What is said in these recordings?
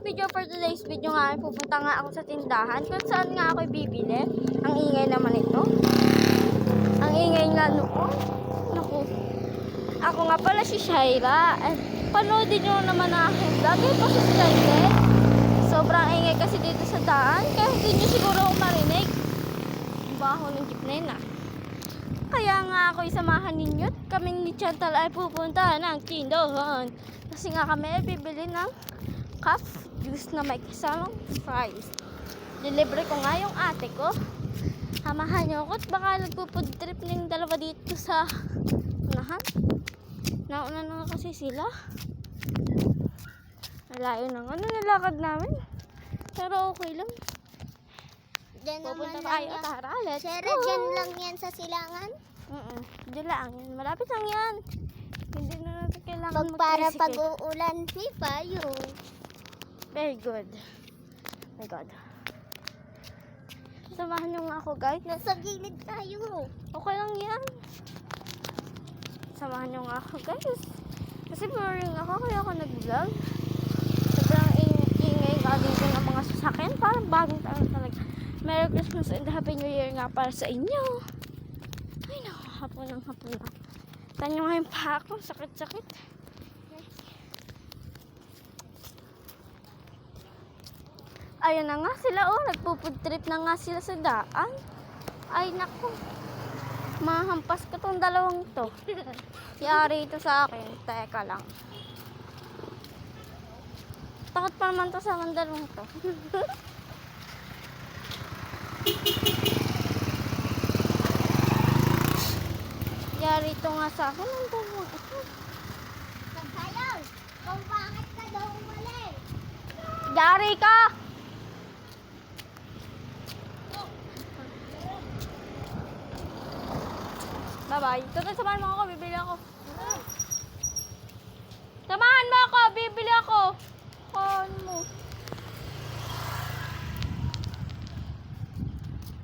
video for today's video nga ay pupunta nga ako sa tindahan kung saan nga ako bibili. Ang ingay naman ito. Ang ingay nga noon. Naku. Ako nga pala si Shaira. Panoodin nyo naman ang aking vlog. Ay pa subscribe. Sobrang ingay kasi dito sa daan. Kaya hindi nyo siguro ako marinig. Baho ng jeep na yun ah. Kaya nga ako isamahan ninyo at kaming ni Chantal ay pupunta ng tindahan. Kasi nga kami ay bibili ng cup juice na may kasamang fries. Dilibre ko nga yung ate ko. Samahan niyo ako at baka nagpupud trip ng dalawa dito sa unahan. Nauna na nga kasi sila. Malayo na nga nilakad namin. Pero okay lang. Pupunta tayo. Tara, let's go. Dyan lang yan sa silangan? Dyan lang. Malapit lang yan. Hindi na natin kailangan Para pag-uulan, may payong. Very good. My God. Samahan nyo nga ako, guys. Nasa gilid tayo. Okay lang yan. Samahan nyo nga ako, guys. Kasi boring ako, kaya ako nag-vlog. Sobrang ingay nga dito ng mga sasakyan. Parang bagong tayo talaga. Merry Christmas and Happy New Year nga para sa inyo. Ay, naku. Hapon lang. Tanyo nga yung pa ako. Sakit-sakit. Ayun na nga sila, oh. Nagpupud trip na nga sila sa daan. Ay, naku. Mahampas ko tong dalawang to. Yari ito sa akin. Teka lang. Takot pa naman to sa mga dalawang to. Yari ito nga sa akin. Ang dalawang ito. Nagsayaw, kung bakit ka daw umali? Yari ka! Bye-bye. Tutoy, samahan mo ako. Bibili ako. Samahan mo ako. Bibili ako. Ano mo?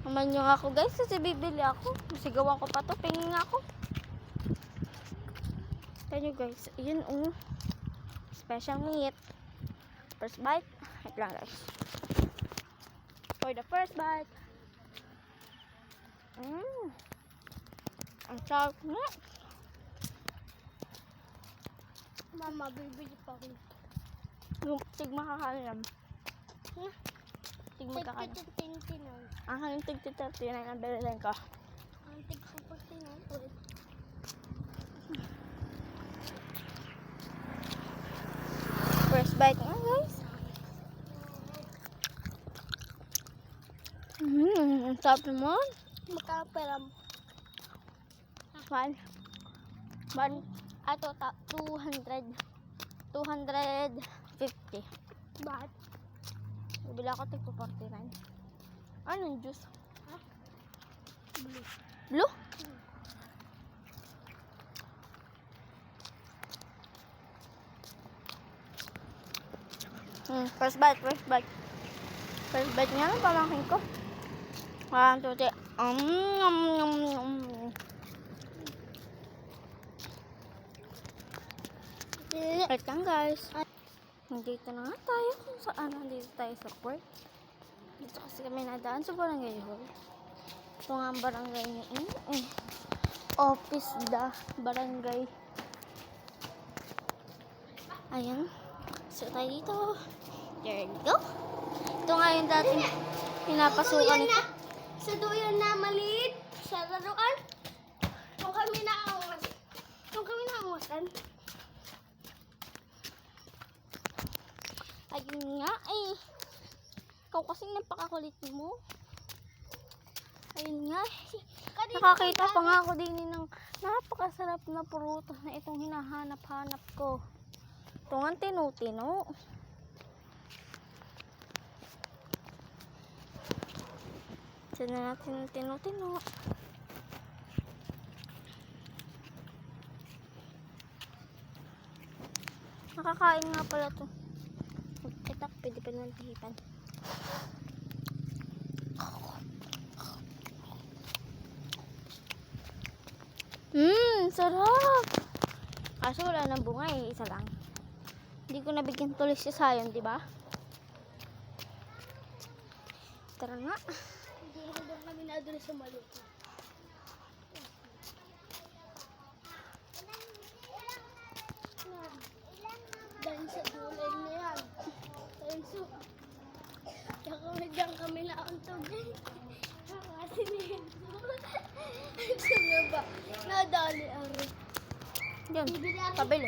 Samahan nyo ako, guys. Kasi bibili ako. Sigawan ko pa to. Pingin nga ako. Tignan nyo, guys. Yun, special meat. First bite. Wait lang, guys. For the first bite. Ang sarap nga. Mama, bibili pa rin. Yung tig makakalam. Tig makakalam. Tig-tig-ting-ting. Ang haling tig-tig-ting ang bilhin ko. Ang tig-tig-ting. First bite nga, guys. Ang sarap naman. Makaperam. Ato, 200. 250. Bakit? Bibili ako tig 49. Anong juice? Blue. Blue? First bite. First bite nga lang, pamangkin ko. 1, 2, 3. Wait lang, guys. Nandito na nga tayo kung saan. Nandito tayo sa port. Dito kasi kami nadaan sa barangay hall. Ito nga ang barangay niya. Office barangay. Ayan. So tayo dito. There you go. Ito nga yung dati pinapasukan nito. Sa duyan na maliit. Sa laruan. Kung kami naawasan. Ayun nga eh. Ikaw kasing napakakulit mo. Ayun nga. Nakakita pa nga ako din ng napakasarap na prutas na itong hinahanap-hanap ko. Ito nga tinu-tino. Diyan na natin ang tinu-tino. Nakakain nga pala ito. Ito, pwede pa naman pihipan. Sarap! Kaso wala nang bunga eh, isa lang. Hindi ko nabigyan tuloy si Sayon, di ba? Tara nga. Doon kami na doon sa maliit. Dahil sa tulay na yan. Dahil sa... Diyan kami na ang tugay. Kasi nito. Ito nga ba? Nadali ang... Yan, Bibili ako. pabili.